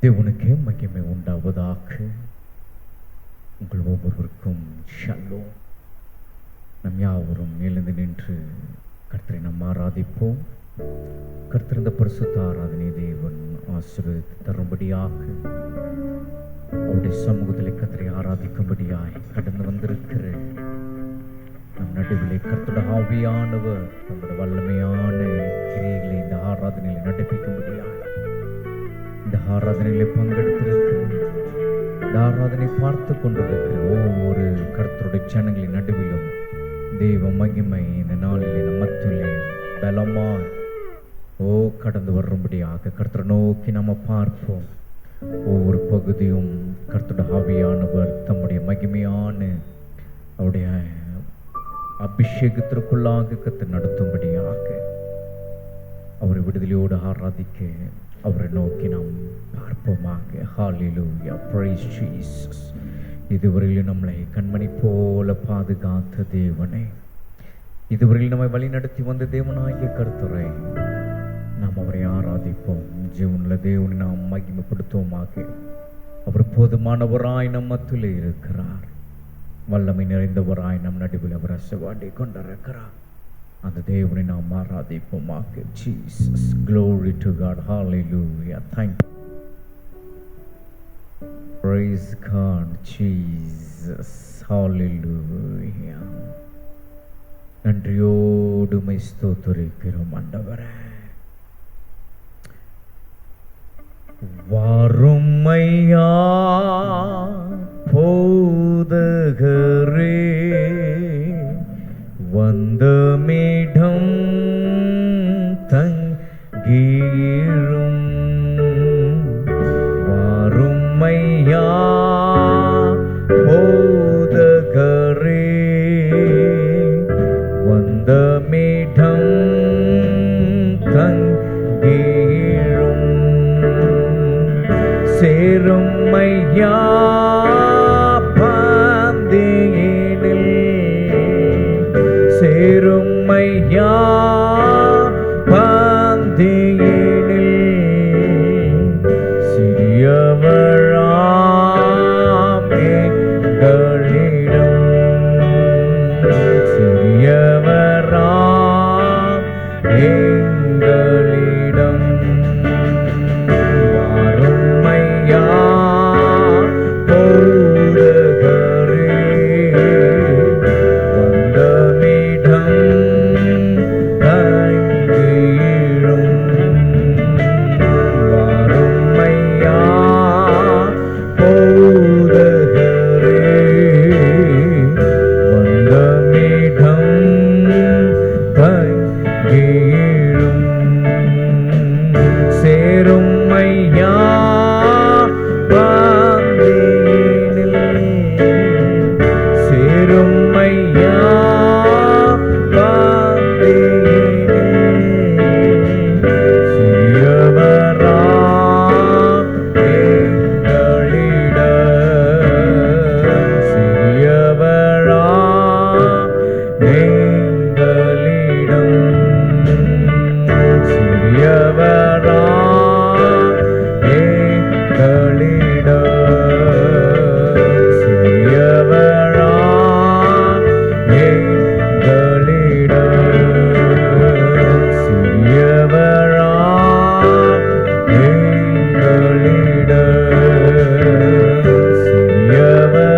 தேவனுக்கே மகிமை உண்டாவதாக. உங்கள் ஒவ்வொருவருக்கும் ஷல்லோம். நம் யாவரும் எழுந்து நின்று கர்த்தரை நாம் ஆராதிப்போம். கர்த்தர் இந்த பரிசுத்த ஆராதனை தேவன் ஆசீர்வதித்து தரும்படியாக, அவருடைய சமூகத்தில் கர்த்தரை ஆராதிக்கும்படியாய் கடந்து வந்திருக்கிற நம் நடுவிலே கர்த்தருடைய ஆவியானவர் நம்முடைய வல்லமையான கிரியைகளை இந்த ஆராதனையில் நடப்பிக்கும்படியாய், இந்த ஆராதனையிலே பங்கெடுத்திருக்கிற, இந்த ஆராதனை பார்த்து கொண்டிருக்கிற ஒவ்வொரு கர்த்தருடைய ஜனங்களின் நடுவிலும் தெய்வ மகிமை இந்த நாளிலே நம் மத்தியிலே பலமாய் கடந்து வரும்படியாக கர்த்தரை நோக்கி நம்ம பார்ப்போம். ஒவ்வொரு பகுதியும் கர்த்தருடைய ஆவியானவர் தம்முடைய மகிமையான அவருடைய அபிஷேகத்திற்குள்ளாக கர்த்தர் நடத்தும்படியாக, அவரை விடுதலையோடு ஆராதிக்க அவரை நோக்கி நாம் பார்ப்போமாக. ஹல்லேலூயா, பிரைஸ் ஜீசஸ். இதுவரையில் நம்மளை கண்மணி போல பாதுகாத்த தேவனே, இதுவரையில் நம்மை வழி நடத்தி வந்த தேவனாகிய கர்த்தரை நாம் அவரை ஆராதிப்போம். ஜீவனுள்ள தேவனை நாம் மகிமைப்படுத்துவோமாக. அவர் போதுமானவராய் நம் மத்தியிலே இருக்கிறார். வல்லமை நிறைந்தவராய் நம் நடுவில் அவர் அசைவாடி கொண்டிருக்கிறார். அந்த தேவனை நாம் ஆராதிப்போமாக. Jesus, glory to God, hallelujah, thank you, praise God, Jesus, hallelujah. நன்றியோடு உம்மை ஸ்தோத்திரிக்கிறோம் ஆண்டவரே. வாருமையா போதகரே, வந்தமிடம் தங்கியிரும். வாருமையா போதகரே, வந்தமிடம் தங்கியிரும். சேருமையா பாந்தியினில், சேருமையா பாந்தியினில். சிறியவராம் எங்களிடம், சிறியவராம் எங்களிடம். வாருமையா போதகரே, வந்தமிடம் தங்கியிரும். வாருமையா போதகரே, வந்தமிடம் தங்கியிரும். சேருமையா பாந்தியினில், சேருமையா பாந்தியினில். சிறியவராம் எங்களிடம், சிறியவராம் எங்களிடம். சிறியவராம் எங்களிடம், சிறியவராம் எங்களிடம். சிறியவராம் எங்களிடம், சிறியவராம்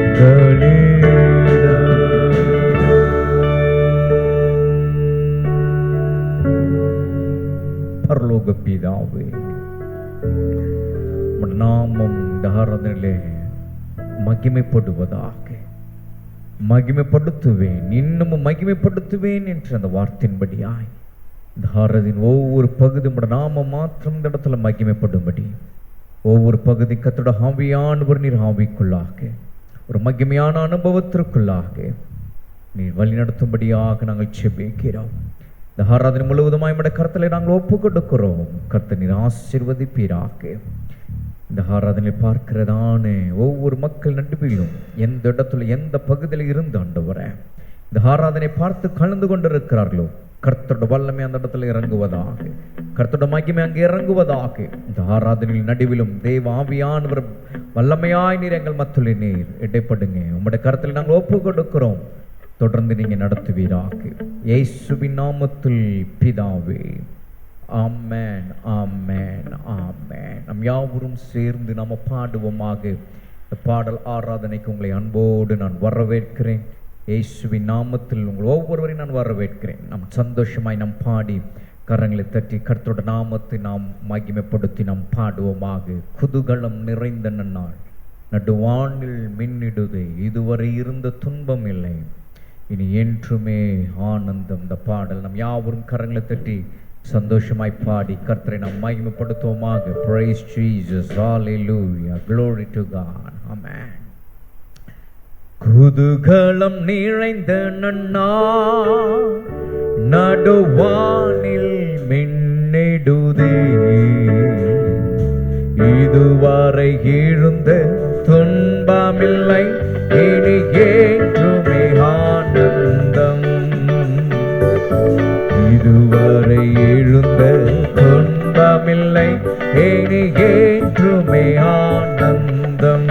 எங்களிடம். பரலோக பிதாவே, உம்முடைய நாமம் இந்த ஆராதனையிலே மகிமைப்படுவதாக. மகிமைப்படுத்துவேன், இன்னமும் மகிமைப்படுத்துவேன் என்ற அந்த வார்த்தையின்படியாய் இந்த ஆராதனையின் ஒவ்வொரு பகுதி உம்முடைய நாமம் மாத்திரம் இந்த இடத்துல மகிமைப்படும்படி, ஒவ்வொரு பகுதி கர்த்தருடைய ஆவியானவர் நீர் ஆவிக்குள்ளாக ஒரு மகிமையான அனுபவத்திற்குள்ளாக நீர் வழி நடத்தும்படியாக நாங்கள் செபிக்கிறோம். இந்த ஆராதனை முழுவதுமாய் உம்முடைய கரத்திலே நாங்கள் ஒப்பு கொடுக்கிறோம். கர்த்தர் நீர் ஆசீர்வதிப்பீராக. இந்த ஆராதனை பார்க்கிறதான ஒவ்வொரு மக்கள் நடுவிலும் எந்த இடத்துல எந்த பகுதியில் இருந்து ஆண்டவரே இந்த ஆராதனை பார்த்து கலந்து கொண்டிருக்கிறார்களோ, கர்த்தருடைய வல்லமை அந்த இடத்துல இறங்குவதாக. கர்த்தருடைய மகிமை அங்கே இறங்குவதாக. இந்த ஆராதனையில் நடுவிலும் தேவ ஆவியானவர் வல்லமையாய் நீர் எங்கள் மத்தியிலே நீர் இடைப்படுங்க. உம்முடைய கருத்தில் நாங்கள் ஒப்பு கொடுக்கிறோம். தொடர்ந்து நீங்க நடத்துவீராக. இயேசுவின் நாமத்தில் பிதாவே, ஆமென், ஆமென், ஆமென். நம் யாவரும் சேர்ந்து நாம பாடுவோமாக. இந்த பாடல் ஆராதனைக்கு உங்களை அன்போடு நான் வரவேற்கிறேன். இயேசுவின் நாமத்தில் உங்கள் ஒவ்வொருவரையும் நான் வரவேற்கிறேன். நாம் சந்தோஷமாய் நாம் பாடி கரங்களை தட்டி கர்த்தருடைய நாமத்தை நாம் மகிமைப்படுத்தி நாம் பாடுவோமாக. குதூகலம் நிறைந்த நன்னாள் நடுவானில் மின்னிடுதே, இதுவரை இருந்த துன்பம் இல்லை, இனி என்றுமே ஆனந்தம். இந்த பாடல் நம் யாவரும் கரங்களை தட்டி சந்தோஷமாய் பாடி கர்த்தரை நாம் மகிமைப்படுத்துவோமாக. Praise Jesus, hallelujah, glory to God, amen. குதூகலம் நிறைந்த நன்னாள் நடுவானில் மின்னிடுதே, இதுவரை எழுந்த துன்பமில்லை, இனி என்றுமே ஆனந்தம். இதுவரை எழுந்த துன்பமில்லை, இனி என்றுமே ஆனந்தம்.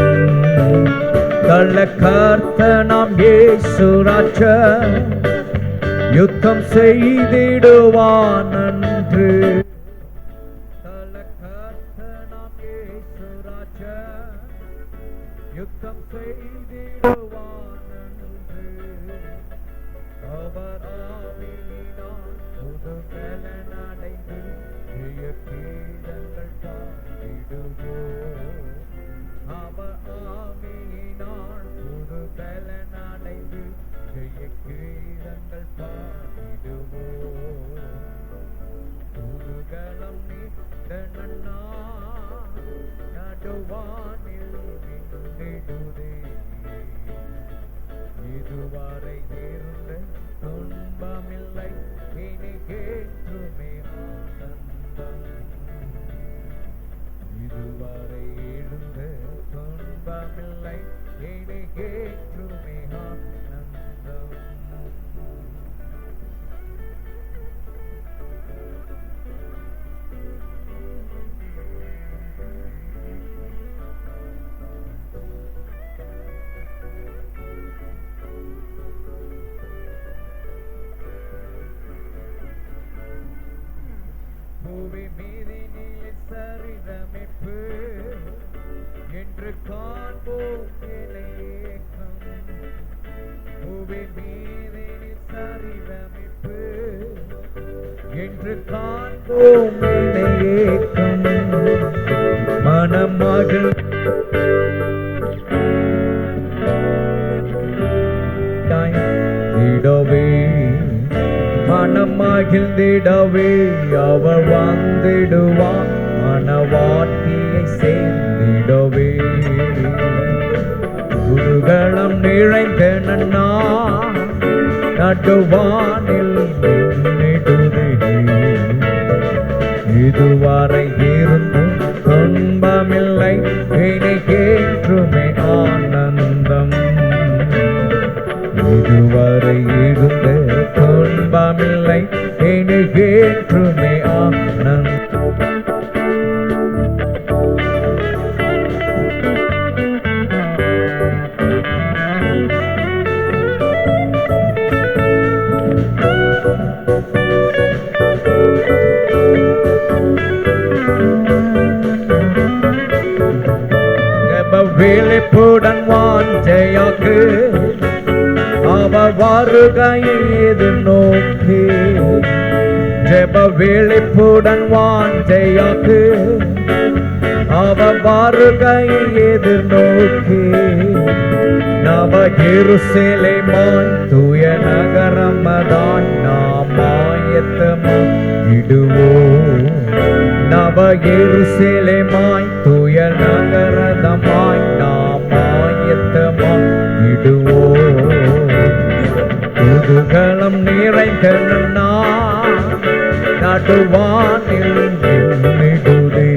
தள்ள கர்த்தனாம் இயேசு ராஜா யுத்தம் செய்திடுவான் என்று. தள்ள கர்த்தனாம் இயேசு ராஜா யுத்தம் செய்திடுவான் என்று. அவர் ஆவியினால் புது பலன் அடைந்து ஜெய கீதங்கள் பாடிடுவோம். அவர் ஆவியினால் புது பலன் அடைந்து ஜெய கீதங்கள் பாடிடுவோம். குதூகலம் நிறைந்த நன்னாள் நடுவானில் மின்னிடுதே, இதுவரை இருந்த துன்பமில்லை, இனி என்றுமே ஆனந்தம். இதுவரை இருந்த துன்பமில்லை, இனி என்றுமே ஆனந்தம். பூமி மீதினில் சரிதமிப்பு என்று காண்போம் நிலையேக்கம். பூமி மீதினில் சரிதமிப்பு என்று காண்போம் நிலையேக்கம். மனமகள் இடவே, மனம் மகிழ்ந்திடவே அவர் வந்திடுவான், மனவாட்டியை சேர்ந்திடவே. குதூகலம் நிறைந்த நன்னாள் நடுவானில் மின்னிடுதே, இதுவரை இருந்த துன்பமில்லை, இனி என்றுமே ஆனந்தம். இதுவரை இருந்த துன்பமில்லை, இனி என்றுமே ஆனந்தம். விழிப்புடன் வாஞ்சையாக்கு அவர் வருகையை எதிர்நோக்கி. ஜெப விழிப்புடன் வாஞ்சையாக்கு அவர் வருகையை எதிர்நோக்கி. நவ எருசலேமாய் தூய நகரமதான் நாம் ஆயத்தமாயிடுவோம். நவ எருசலேமாய் தூய நகரதமாய் நாம் ஆயத்தமாயிடுவோம். குதூகலம் நிறைந்த நன்னாள் நடுவானில் மின்னிடுதே,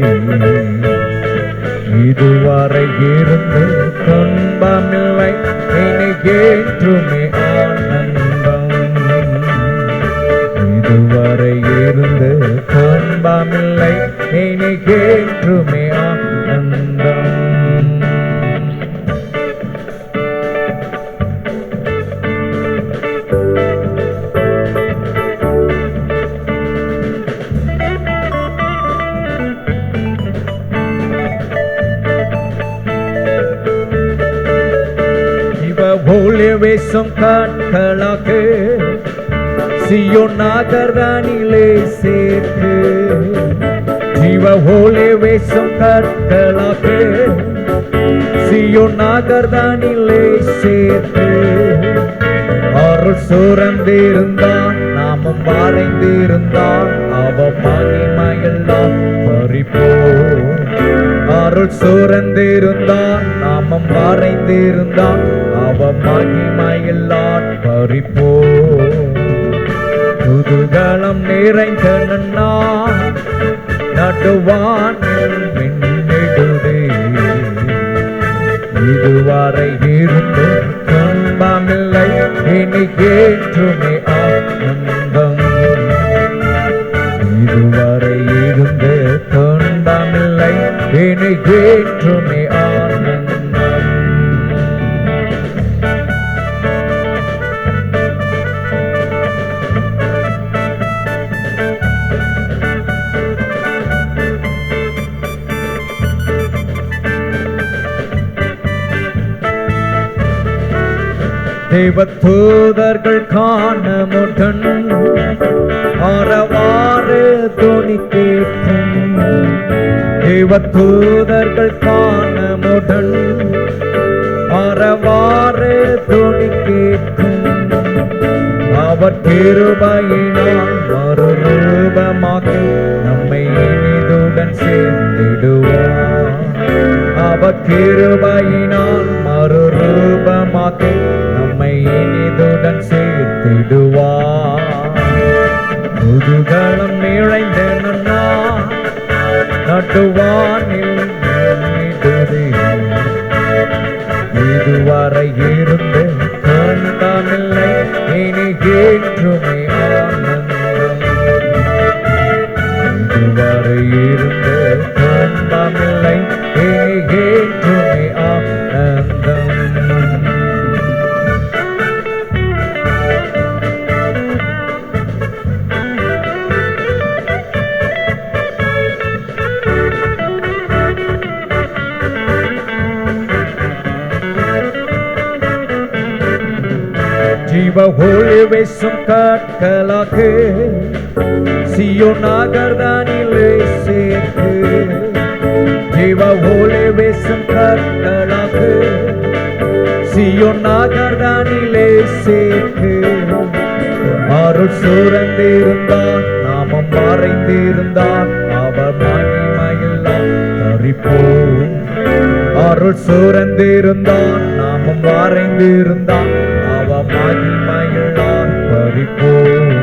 இதுவரை இருந்த துன்பமில்லை, இனி என்றுமே ஆனந்தம். இதுவரை இருந்த துன்பமில்லை எனக்கேற்றுமே ஆனந்தம். ஒளி வீசும் கண்களாக சியோன் நகர்தானிலே சேர்த்து, ஜீவ ஒளி வீசும் கண்களாக சியோன் நகர்தானிலே சேர்த்து, அருள் சுரந்திருந்தான் நாமும் மறைந்திருந்தான் அவ மகிமையெல்லாம் பறிப்போம். அருள் சுரந்திருந்தான் நாமும் மறைந்திருந்தான் அவ மகிமையெல்லாம் பறிப்போம். குதூகலம் நிறைந்த நான் நடுவானில் மின்னிடுதே, இதுவரை இருந்து துன்பமில்லை எனக்கேற்றுமே ஆனந்தம். இதுவரை இருந்து துன்பமில்லை எனக்கேற்றுமே ஆனந்தம். தேவதூதர்கள் காணமுடன் ஆரவாறு துணி கேட்கும். தேவதூதர்கள் காணமுடன் ஆரவாறு துணி கேட்கும். அவர் கிருபையினால் மறுரூபமாக்கி நம்மை இனிதுடன் சேர்ந்திடுவார். அவர் கிருபையினால் மறுரூபமாக்கி நம்மை இனிதுடன் சேர்த்திடுவார். குதூகலம் நிறைந்த நான் நடுவானில் மின்னிடுதே, இதுவரை இருந்து துன்பமில்லை எனக்கேற்றுமே ஆனந்தம். இதுவரை இருந்து துன்பமில்லை எனக்கேற்றுமே ஆனந்தம். ஜீவ ஒளி வீசும் கண்களாக சியோன் நகர்தானிலே சேர்த்து, ஜீவ ஒளி வீசும் கண்களாக சியோன் நகர்தானிலே சேர்த்து, அருள் சுரந்திருந்தான் நாமும் மறைந்திருந்தான் அவர் மகிமையெல்லாம் பறிப்போம். அருள் சுரந்திருந்தான் நாமும் மறைந்திருந்தான் அவ மகிமையெல்லாம் பறிப்போம்.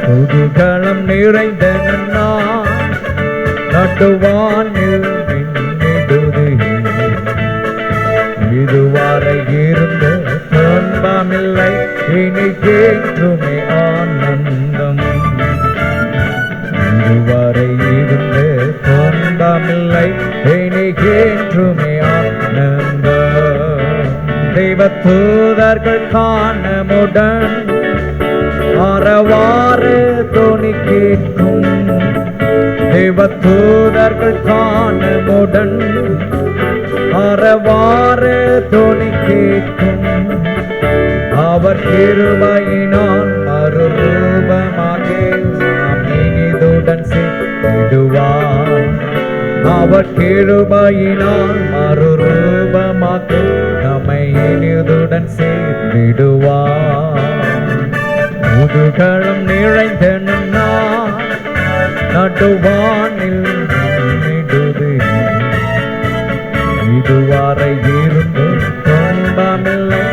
குதூகலம் நிறைந்த நான் நடுவானில் மின்னிடுதே, இதுவரை இருந்த துன்பமில்லை எனக்கேற்றுமே ஆனந்தம். இதுவரை இருந்த துன்பமில்லை எனக்கேற்றுமே ஆனந்தம். தேவதூதர்கள் காணமுடன் ஆரவாறு துணி கேட்கும். தேவதூதர்கள் காணமுடன் ஆரவாறு துணி கேட்கும். அவர் கிருபையினால் மறுரூபமாக நாம் இனிதுடன் சேர்த்திடுவார். அவர் கிருபையினால் மறுரூபமாக நம்மை இனிதுடன் சேர்த்திடுவார். குதூகலம் நிறைந்த நான் நடுவானில் மின்னிடுதே, இதுவரை இருந்து துன்பமில்லை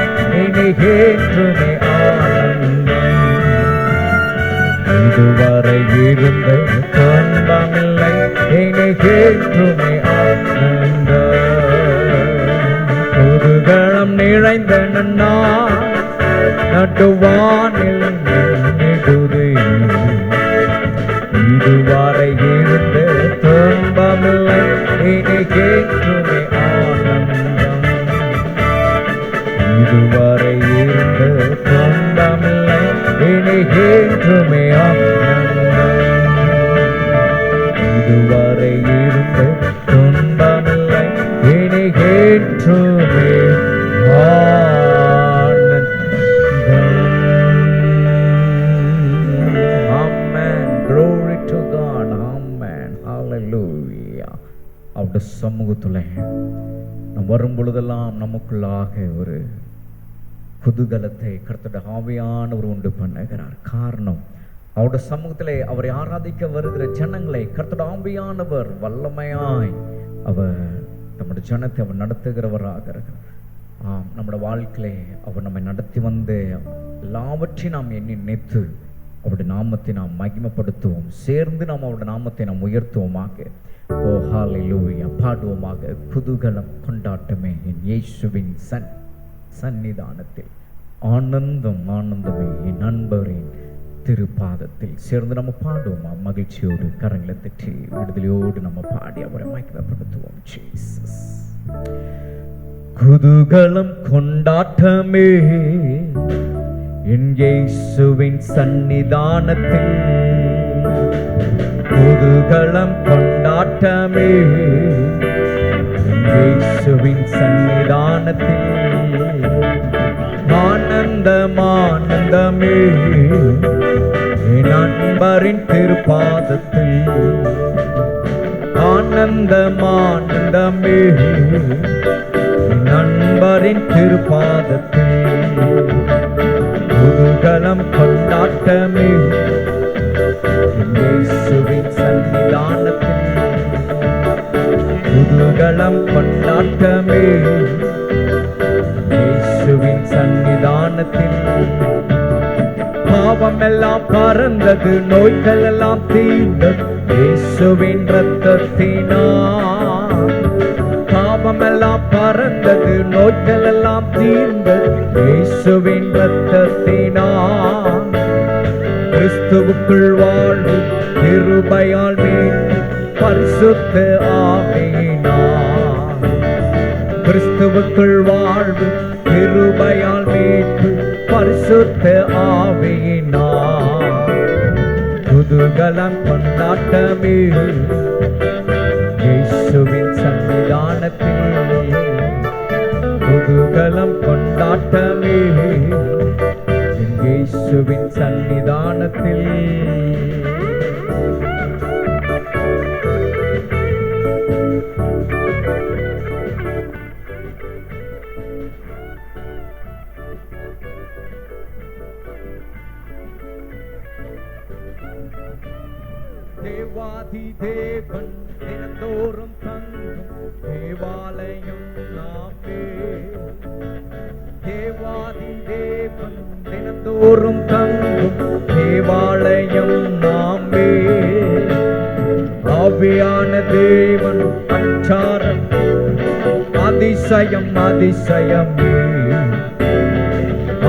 எனக்கேற்றுமே ஆனந்தம். இதுவரை இருந்து துன்பமில்லை எனக்கேற்றுமே ஆனந்தம். குதூகலம் நிறைந்த நான் நடுவானில் மின்னிடுதே, இதுவரை அவருடைய சமூகத்தில் நம் வரும் பொழுதெல்லாம் நமக்குள்ளாக ஒரு குதூகலத்தை கர்த்தருடைய ஆவியானவர் உண்டு பண்ணுகிறார். காரணம், அவருடைய சமூகத்திலே அவரை ஆராதிக்க வருகிற ஜனங்களை கர்த்தருடைய ஆவியானவர் வல்லமையாய் அவர் நம்முடைய ஜனத்தை அவர் நடத்துகிறவராக இருக்கிறார். நம்முடைய வாழ்க்கையிலே அவர் நம்மை நடத்தி வந்து எல்லாவற்றையும் நாம் எண்ணி நினைத்து அவருடைய நாமத்தை நாம் மகிமைப்படுத்துவோம். சேர்ந்து நாம் அவருடைய நாமத்தை நாம் உயர்த்துவோமாக. ஓ ஹல்லேலூயா, பாடுவோமாக. குதூகலம் கொண்டாட்டமே என் இயேசுவின் சன்னிதானத்தில், ஆனந்தம் ஆனந்தமே என் நண்பரின் திருப்பாதத்தில். சேர்ந்து நம்ம பாடுவோமா? மகிழ்ச்சியோடு கரங்களை தட்டி விடுதலையோடு நம்ம பாடி அவரை மகிமைப்படுத்துவோம். ஜீசஸ். குதூகலம் கொண்டாட்டமே என் இயேசுவின் சன்னிதானத்தில், குதூகலம் கொண்டாட்டமே என் இயேசுவின் சன்னிதானத்தில், ஆனந்தம் ஆனந்தமே என் நண்பரின் திருப்பாதத்தில், ஆனந்தம் ஆனந்தமே நண்பரின் திருப்பாதத்தில், குதூகலம் கொண்டாட்டமே இயேசுவின் சன்னிதானத்தில், குதூகலம் கொண்டாட்டமே இயேசுவின் சன்னிதானத்தில். பாவம் எல்லாம் பறந்தது, நோய்கள் எல்லாம் தீர்ந்தது இயேசுவின் இரத்தத்தினால். பாவம் எல்லாம் பறந்தது, நோய்கள் எல்லாம் தீர்ந்தது இயேசுவின் இரத்தத்தினால். கிறிஸ்துவுக்குள் வாழ்வு கிருபையால் மீட்பு பரிசுத்த ஆவியினால், கிறிஸ்துவுக்குள் வாழ்வு கிருபையால் மீட்பு பரிசுத்த ஆவியினால், குதூகலம் கொண்டாட்டமே இயேசுவின் சன்னிதானத்தில், குதூகலம் கொண்டாட்டமே இயேசுவின் சன்னிதானத்தில். தேவாதி தேவன் தினந்தோறும் தங்கும் தேவாலயம் நாமே, தேவாதி தேவன் தினந்தோறும் தங்கும் தேவாலயம் நாமே, ஆவியான தேவன் அச்சாரம் அதிசயம் அதிசயமே,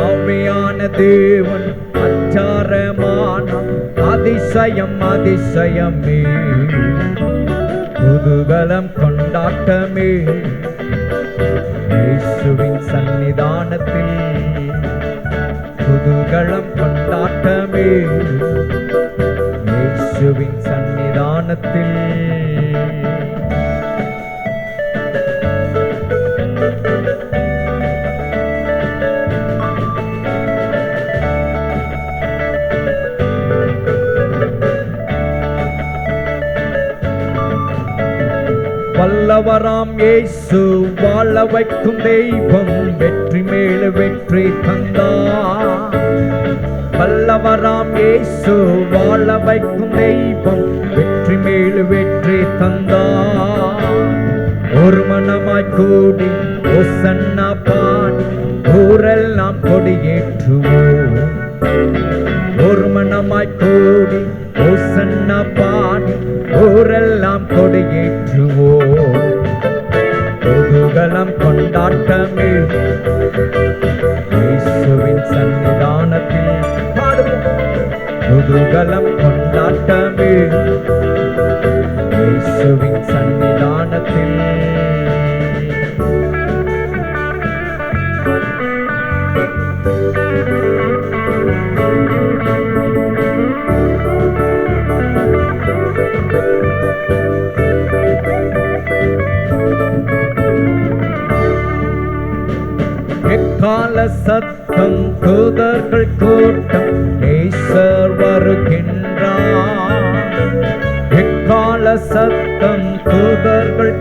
ஆவியான தேவன் அச்சாரமான அதிசயம் அதிசயமே, குதூகலம் கொண்டாட்டமே இயேசுவின் சன்னிதானத்தில், குதூகலம் கொண்டாட்டமே இயேசுவின் சன்னிதானத்தில். வல்லவராம் இயேசு வாழ வைக்கும் தெய்வம், வெற்றி மேல வெற்றி தந்தார். வல்லவராம் இயேசு வாழ வைக்கும் தெய்வம், வெற்றி மேல வெற்றி தந்தார். ஒரு மனமாய் கூடி ஓசன்னா பாடி ஊரெல்லாம் கொடியேற்றுவோம், ஒரு மனமாய் கூடி ஓசன்னா பாடி ஊரெல்லாம் கொடியேற்றுவோம், குதூகலம் கொண்டாட்டமே இயேசுவின் சன்னிதானத்தில். குதூகலம் கொண்டாட்டமே இயேசுவின் சன்னிதானத்தில். எக்கால சத்தம் தூதர்கள் கூட்டம் நேசர் வருகின்றார், எக்கால சத்தம் தூதர்கள்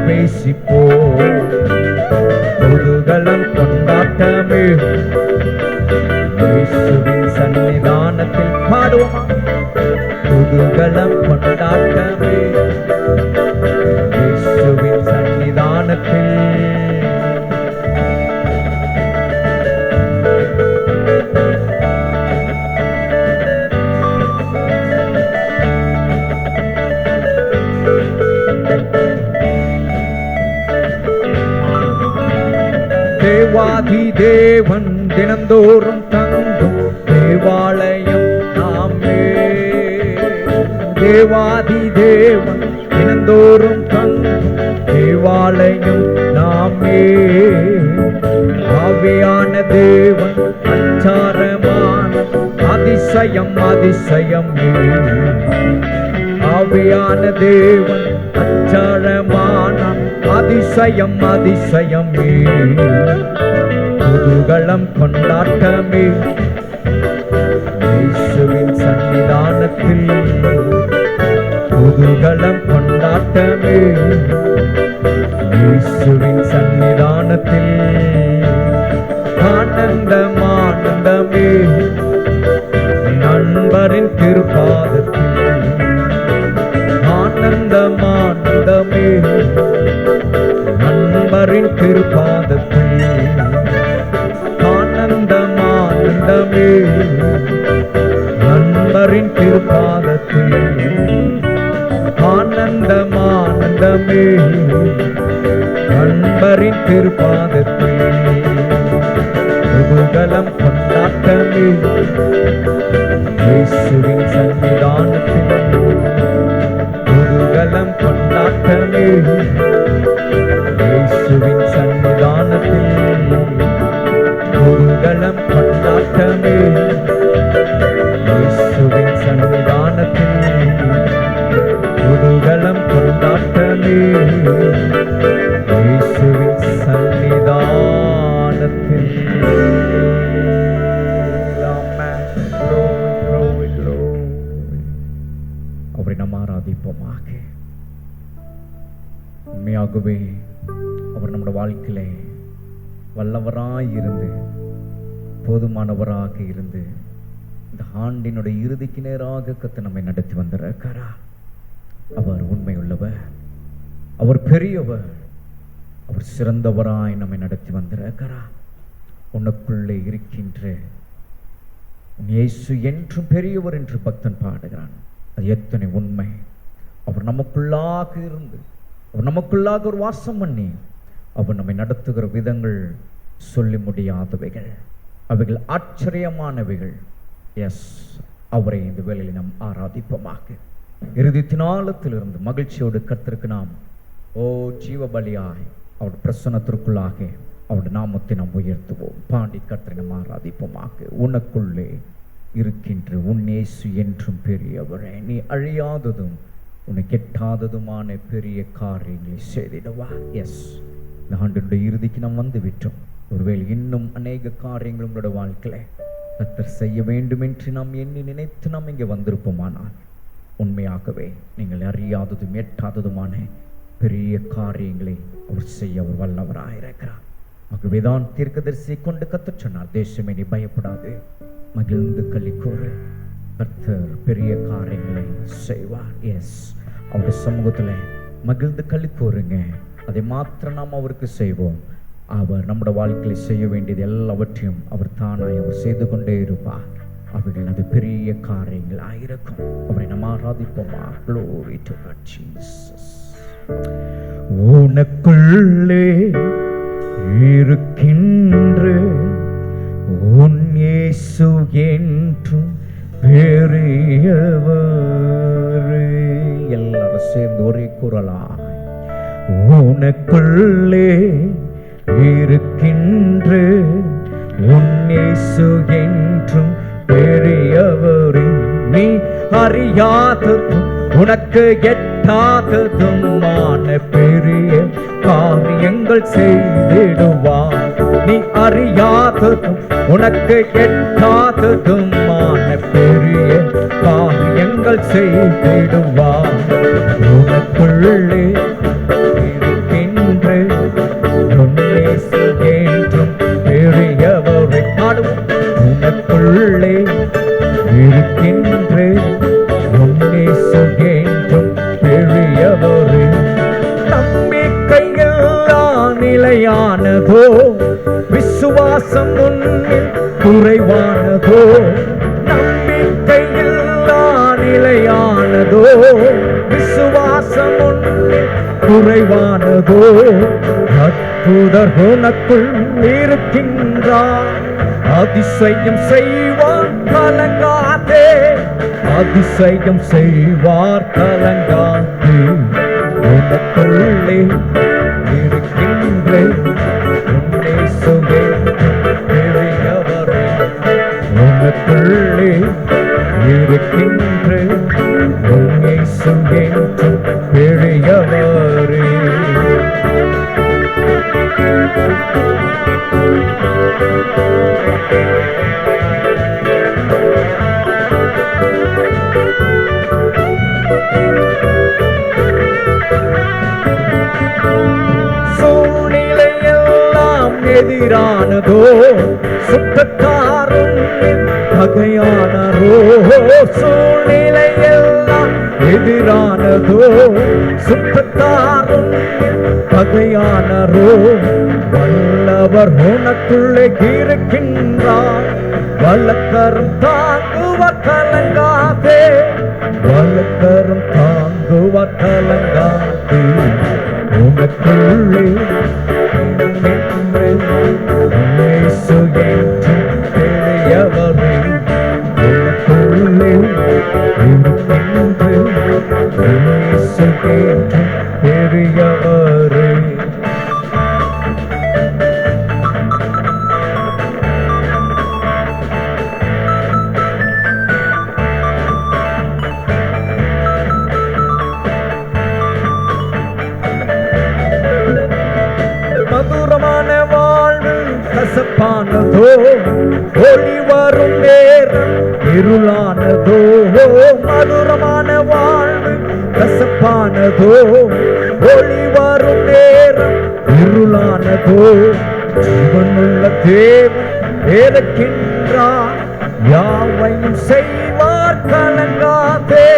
பிரவேசிப்போ. குதூகலம் கொண்டாட்டமே இயேசுவின் சன்னிதானத்தில் பாடுவோமா. குதூகலம் கொண்டாட்டமே இயேசுவின் சன்னிதானத்தில். தேவாதி தேவன் தினந்தோறும் தங்கும் தேவாலயம் நாமே. தேவாதி தேவன் தினந்தோறும் தங்கும் தேவாலயம் நாமே. ஆவியான தேவன் அச்சாரமான அதிசயம் அதிசயமே. ஆவியான தேவன் அச்சாரமான அதிசயம் அதிசயமே. குதூகலம் கொண்டாட்டமே இயேசுவின் சன்னிதானத்தில். குதூகலம் கொண்டாட்டமே இயேசுவின் சன்னிதானத்தில். ஆனந்தம் ஆனந்தமே நண்பரின் திருப்பாதத்தில். ஆனந்தம் ஆனந்தமே நண்பரின் திருப்பாதத்தில். ஆனந்தம் ஆனந்தமே நண்பரின் திருப்பாதத்தில். ஆனந்தம் ஆனந்தமே நண்பரின் திருப்பாதத்தில். குதூகலம் கொண்டாட்டமே இயேசுவின் சன்னிதானத்தில். குதூகலம் கொண்டாட்டமே இயேசுவின் சன்னிதானத்தில். குதூகலம் கொண்டாட்டமே இயேசுவின் சன்னிதானத்தில். குதூகலம் கொண்டாட்டமே இயேசுவின் சன்னிதானத்தில். அவரை நாம் ஆராதிப்போமாக. உண்மையாகவே அவர் நம்முடைய வாழ்க்கையிலே வல்லவராய் இருந்து போதுமானவராக இருந்து இந்த ஆண்டினுடைய இறுதிக்கு நேராக கர்த்தர் நம்மை நடத்தி வந்திருக்கிறார். அவர் உண்மையுள்ளவர், அவர் பெரியவர், அவர் சிறந்தவராய் நம்மை நடத்தி வந்திருக்கிறார். உனக்குள்ளே இருக்கின்ற இயேசு என்றும் பெரியவர் என்று பக்தன் பாடுகிறான். அது எத்தனை உண்மை! அவர் நமக்குள்ளாக இருந்து, அவர் நமக்குள்ளாக ஒரு வாசம் பண்ணி, அவர் நம்மை நடத்துகிற விதங்கள் சொல்லி முடியாதவைகள், அவைகள் ஆச்சரியமானவைகள். எஸ், அவரை இந்த வேளையில் நாம் ஆராதிப்போமாக. இறுதித்தினாலத்திலிருந்து மகிழ்ச்சியோடு கர்த்தருக்கு நாம் ஜீவ பலியாய் அவருடைய பிரசன்னத்திற்குள்ளாக அவருடைய நாமத்தை நாம் உயர்த்துவோம். பாடி கர்த்தரை நாம் ஆராதிப்போமாக. உனக்குள்ளே இருக்கின்ற உன் இயேசு என்றும் பெரியவரே, நீ அழியாததும் உனக்கு எட்டாததுமான பெரிய காரியங்களை செய்திடுவா. எஸ், இந்த ஆண்டினுடைய இறுதிக்கு நாம் வந்து விட்டோம். ஒருவேளை இன்னும் அநேக காரியங்கள் உங்களோட வாழ்க்கையில கர்த்தர் செய்ய வேண்டும் என்று நாம் எண்ணி நினைத்து நாம் இங்கே வந்திருப்போமானால், உண்மையாகவே நீங்கள் அறியாததும் எட்டாததுமான பெரிய காரியங்களை அவர் செய்ய அவர் வல்லவராயிருக்கிறார். ஆகவேதான் தீர்க்கதரிசியை கொண்டு கர்த்தர் சொன்னார், தேசமே நீ பயப்படாது, மகிழ்ந்து களி கூறு, கர்த்தர் பெரிய காரியங்களை செய்வார். எஸ், அவருடைய சமூகத்துல மகிழ்ந்து களி கூறுங்க. அதை மாத்திரம் நாம் அவருக்கு செய்வோம். அவர் நம்முடைய வாழ்க்கையில் செய்ய வேண்டியது எல்லாவற்றையும் அவர் தானாய் அவர் செய்து கொண்டே இருப்பார். அவைகள் அது பெரிய காரியங்கள் ஆயிருக்கும். அவரை நாம் ஆராதிப்போமா. Glory to God Jesus. உனக்குள்ளே இருக்கின்ற உன் இயேசு என்றும் பெரியவர். எல்லாரும் சேர்ந்து ஒரே குரலா, உனக்குள்ளே இருக்கின்ற உன் இயேசு என்றும் பெரியவர். நீ அறியாததும் உனக்கு எட்டாததுமான பெரிய காரியங்கள் செய்திடுவார். நீ அறியாததும் உனக்கு எட்டாததுமான பெரிய காரியங்கள் செய்திடுவார். உனக்குள்ளே இருக்கின்ற இருக்கின்ற உன்னேசு என்றும் பெரியவரே. நம்பிக்கையெல்லாம் நிலையானதோ, விசுவாசம் உன்னில் குறைவானதோ. நம்பிக்கையெல்லாம் நிலையானதோ, விசுவாசம் உன்னில் குறைவானதோ. அற்புதர் உனக்குள் இருக்கின்றார், அதிசயம் செய்வார் கலங்காதே. அதிசயம் செய்வார் கலங்காதே. உனக்குள்ளே இருக்கின்ற உன்னேசுவே பெரியவரே. உனக்குள்ளே இருக்கின்ற உன்னேசுவே பெரியவரே. சூழ்நிலையெல்லாம் எதிரானதோ, சுற்றத்தாரும் பகையானதோ. சூழ்நிலையெல்லாம் எதிரானதோ, சுற்றத்தாரும் பகையானரோ. வல்லவர் உனக்குள்ளே இருக்கின்றார், வல்லக்கரம் தாங்குவர் கலங்காதே. வல்லக்கரம் தாங்குவர் கலங்காதே. உனக்குள்ளே இயேசு என்றும் பெரியவரே. உனக்குள்ளே இருக்கின்ற இயேசு என்றும் பெரியவரே. மதுரமான வாழ்வு கசப்பானதோ, ஒளி வரும் நேரம் இருளானதோ. மதுரமான வாழ்வு கசப்பானதோ, ஒளி வரும் நேரம் இருளானதோ. ஜீவனுள்ள தேவன் இருக்கின்றார், யாவையும் செய்வார் கலங்காதே.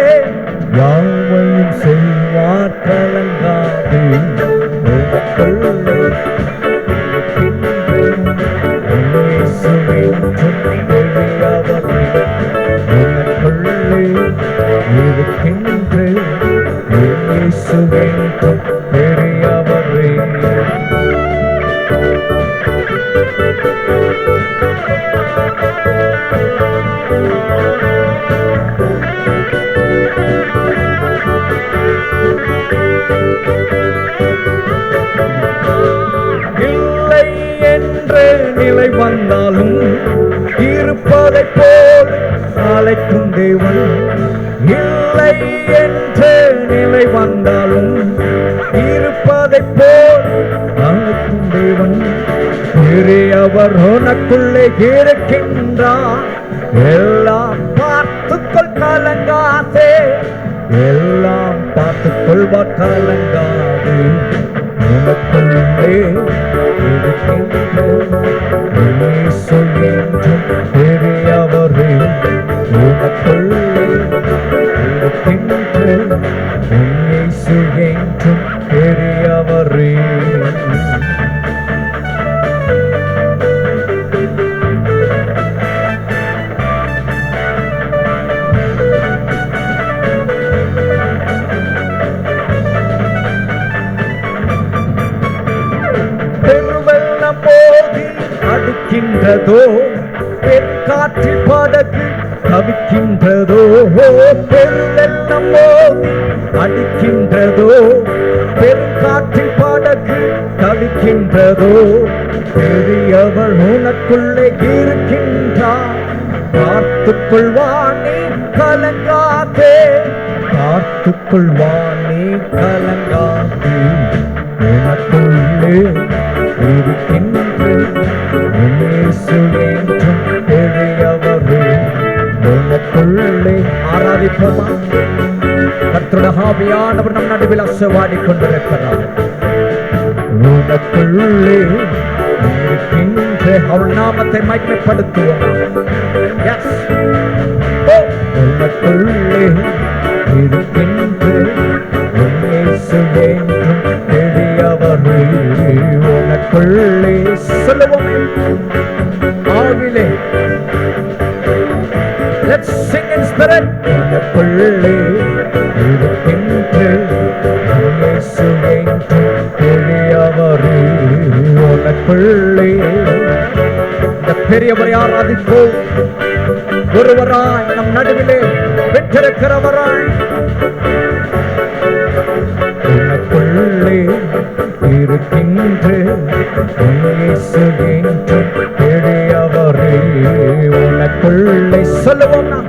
யாவையும் செய்வார் கலங்காதே. உனக்குள்ளே இயேசு என்றும் பெரியவரே. உனக்குள்ளே இருக்கின்ற இயேசு என்றும் பெரியவரே. இல்லை என்ற நிலை வந்தாலும் இருப்பதை போல் அழைக்கும் தேவன். இல்லை என்ற நிலை வந்தாலும் இருப்பதை போல் அழைக்கும் தேவன். பெரியவர் உனக்குள்ளே இருக்கின்றார், எல்லாம் பார்த்துக்கொள் கலங்காதே. எல்லாம் பார்த்துக்கொள்வார் கலங்காதே. உனக்குள்ளே இருக்கின்ற இயேசு என்றும் பெரியவரே. உனக்குள்ளே இருக்கின்ற இயேசு என்றும் பெரியவரே. பெருவெள்ளம் போதி அடிக்கின்றதோ, பெருங்காற்றில் படகு தவிக்கின்றதோ. பெருவெள்ளம் போதி அடிக்கின்றதோ, பெருங்காற்றில் படகு தவிக்கின்றதோ. பெரியவர் உனக்குள்ளே இருக்கின்றார், பார்த்துக்கொள்வானே கலங்காதே. பார்த்துக்கொள்வானே கலங்காதே. உனக்குள்ளே இருக்கின்ற இயேசு என்றும் பெரியவரே. உனக்குள்ளே ஆராதிப்போமா? கர்த்தருடைய ஆவியானவர் நம் நடுவில் அசைவாடிக் கொண்டிருக்கிறார். உனக்குள்ளே இருக்கின்ற அவர் நாமத்தை மகிமைப்படுத்துவோம். Yes. Oh. உனக்குள்ளே இருக்கின்ற பெரியவரே உனக்குள்ளே சொல்லுவோமே ஆவிலே. Let's sing in spirit. உனக்குள்ளே இருக்கின்ற பெரியவரே உனக்குள்ளே. இந்த பெரியவரை ஆராதிப்போம். ஒருவராய் நம் நடுவிலே பெற்றிருக்கிறவராய் உனக்குள்ளே இருக்கின்ற பெரியவரே உனக்குள்ளே சொல்லுவோம். நாம்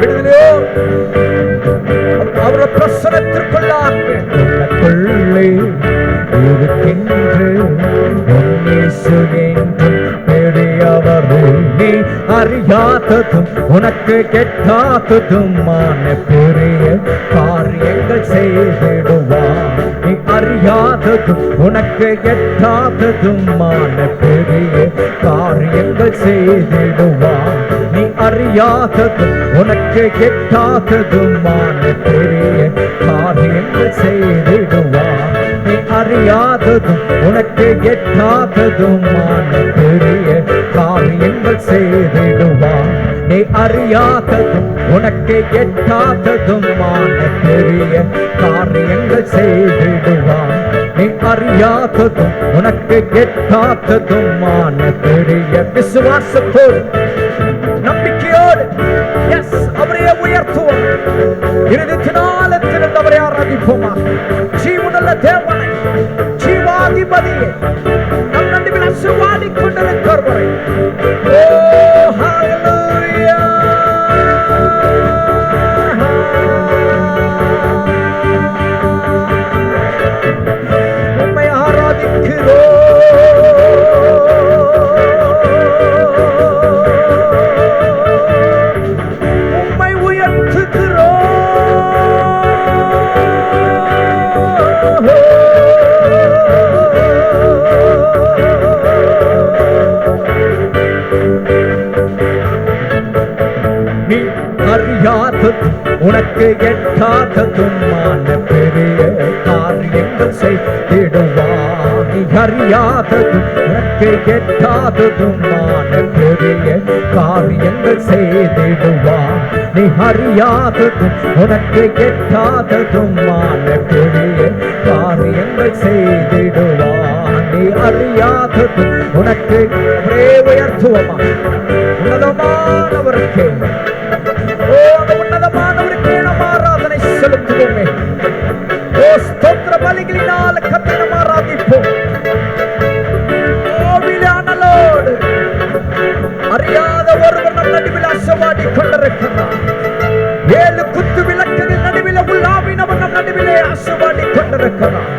விடுதலையோ அவருடைய பிரசனத்திற்குள்ளாக உனக்குள்ளே இருக்கின்ற பெரியவரே நீ அறியாததும் உனக்கு கெட்டாததுமான பெரிய காரியங்கள் செய்திடுவார். நீ அறியாததும் உனக்கு கெட்டாததுமான பெரிய காரியங்கள் செய்திடுவார். நீ அறியாததும் உனக்கு கெட்டாததுமான பெரிய காரியங்கள் செய்திடுவார். நீ அறியாததும் உனக்கு எட்டாததுமான பெரிய காரியங்கள் செய்திடுவார். நீ அறியாததும் உனக்கு எட்டாததுமான பெரிய காரியங்கள் செய்திடுவார். நீ அறியாததும் உனக்கு எட்டாததுமான பெரிய விசுவாசத்தோடு நம்பிக்கையோடு எஸ் அவரையே உயர்த்துவோம். இறுதித்தினாலத்தில் அவரை ஆராதிப்போமா. ஜீவனுள்ள தேவனை ஜீவாதிபதியை நம் நடுவில் ஆசீர்வாதிக் கொண்டிருக்கிறவரை ஓ ஹல்லேலூயா உம்மை ஆராதிக்கிறோம். நீ அறியாததும் உனக்கு எட்டாததுமான பெரிய காரியங்கள் செய்திடுவார். நீ அறியாததும் உனக்கு எட்டாததுமான பெரிய காரியங்கள் செய்திடுவார். நீ அறியாததும் உனக்கு எட்டாததுமான பெரிய காரியங்கள் செய்திடுவார். நீ அறியாததும் உனக்கு ஒரே உயர்த்துவமா உன்னதமானவருக்கே ஓ அந்த உன்னதமானவருக்கே நாம் ஆராதனை செலுத்துவோமே. ஓ ஸ்தோத்திர பலிகளினால் கர்த்தரை நாம் ஆராதிப்போம். ஓவிலானலோடு அறியாத ஒருவர் நம் நடுவில் ஆசீர்வாதிக் கொண்டிருக்கிறார். 7 குத்து விளக்குகள் நடுவில் உள்ளாவினவர் நம் நடுவிலே ஆசீர்வாதிக் கொண்டிருக்கிறார்.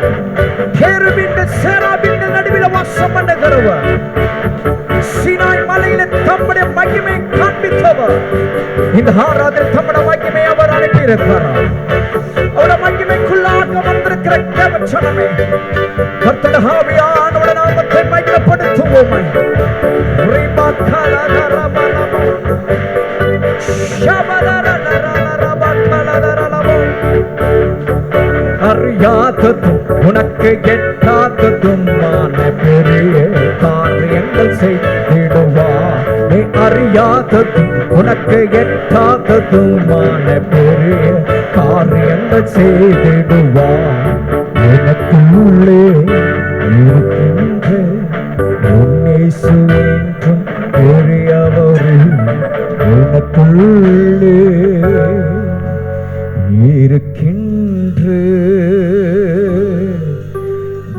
கேருபீன்கள் சேராபீன்கள் நடுவில் வாசம் பண்ணுகிறவர். சீனாய் மலையிலே தம்முடைய மகிமை காண்பித்தவர். இந்த ஆராதனை தம்முடைய மகிமை அவர் அனுப்பியிருக்கிறார். அவருடைய மகிமைக்குள்ளாக வந்திருக்கிற தேவச்சனமே கர்த்தருடைய ஆவியானவருடைய நாமத்தை மகிமைப்படுத்துவோம். அறியாததும் உனக்கு எட்டாததுமான பெரிய காரியங்கள் செய்திடுவார். நீ அறியாததும் உனக்கு எட்டாததுமான பெரிய காரியங்கள் செய்திடுவார். எனக்குள்ளே இருக்கின்ற இயேசு என்றும் பெரியவரே எனக்குள்ளே இருக்கின்ற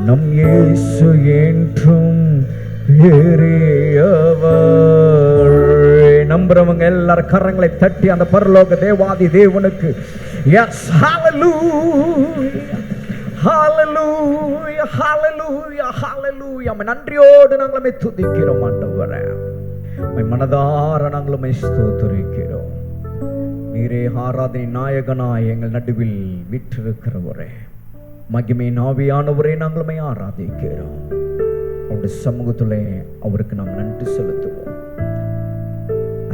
நம் இயேசு என்றும் பெரியவர். நம்புறவங்க எல்லாரும் கரங்களை தட்டி அந்த பரலோக தேவாதி தேவனுக்கு எஸ் ஹல்லேலூயா ஹல்லேலூயா ஹல்லேலூயா ஹல்லேலூயா நன்றியோடு நாங்கள் துதிக்கிறோம் ஆண்டவரே. மனதார நாங்கள் ஸ்தோத்திரிக்கிறோம். நீரே ஆராதனை நாயகனாய் எங்கள் நடுவில் விற்றிருக்கிறவரே, மகிமையின் ஆவியானவரே நாங்கள் ஆராதிக்கிறோம். அவருடைய சமூகத்திலே அவருக்கு நாம் நன்றி செலுத்துவோம்.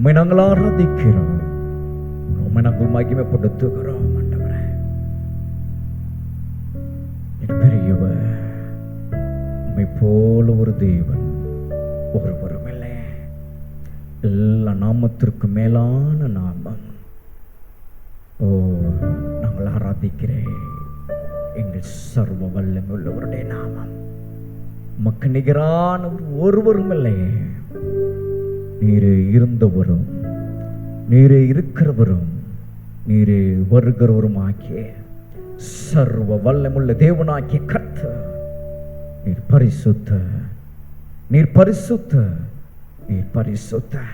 உம்மை நாங்கள் ஆராதிக்கிறோம், உம்மை நாங்கள் மகிமைப்படுத்துகிறோம். ஆண்டவரே, பெரியவர், உம்மை போல ஒரு தேவன் ஒருவரும் இல்லை. எல்லா நாமத்திற்கும் மேலான நாமம். ஓ, நாங்கள் ஆராதிக்கிறேன் எங்கள் சர்வ வல்லமை உள்ளவருடைய நாமம். உமக்கு நிகரான ஒருவரும் இல்லை. நீரே இருந்தவரும், நீரே இருக்கிறவரும், நீரே வருகிறவரும் ஆகிய சர்வ வல்லமுள்ள தேவனாகிய கர்த்தர், நீர் பரிசுத்த, நீர் பரிசுத்த, நீர் பரிசுத்த.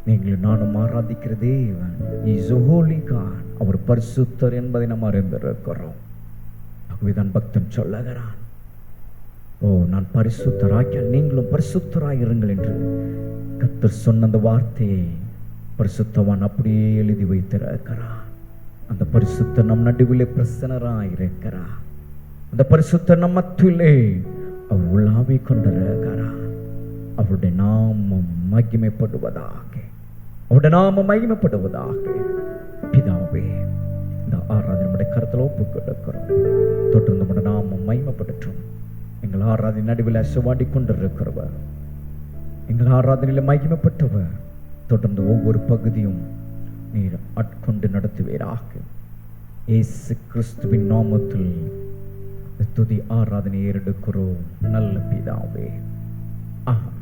நீங்கள் நானும் ஆராதிக்கிற தேவன் இஸ் a holy God. அவர் பரிசுத்தர் என்பதை நாம் அறிந்திருக்கிறோம். ஆகவேதான் பக்தன் சொல்லுகிறான், ஓ, நான் பரிசுத்தராக்கியால் நீங்களும் பரிசுத்தராய் இருங்கள் என்று கர்த்தர் சொன்ன அந்த வார்த்தையை பரிசுத்தவான் அப்படியே எழுதி வைத்திருக்கிறார். அந்த பரிசுத்த நம் நடுவிலே பிரசன்னராய் இருக்கிறார். அந்த பரிசுத்த நம் மத்தியிலே அவர் உலாவி கொண்டிருக்கிறார். அவருடைய நாமம் மகிமைப்படுவதாக, அவருடைய நாமம் மகிமைப்படுவதாக. பிதாவே, இந்த ஆராதனை நம்முடைய கருத்தில் ஒப்பு கொடுக்கிறோம். தொடர்ந்து நம்முடைய நாமம் மகிமைப்படட்டும். எங்கள் ஆராதனை நடுவில் அசைவாடி கொண்டிருக்கிறவர், எங்கள் ஆராதனையில் மகிமைப்பட்டவர், தொடர்ந்து ஒவ்வொரு பகுதியும் நீர் ஆட்கொண்டு நடத்துவீராக. இயேசு கிறிஸ்துவின் நாமத்தில் துதி ஆராதனை ஏறெடுக்கிறோம் நல்ல பிதாவே. ஆமென்.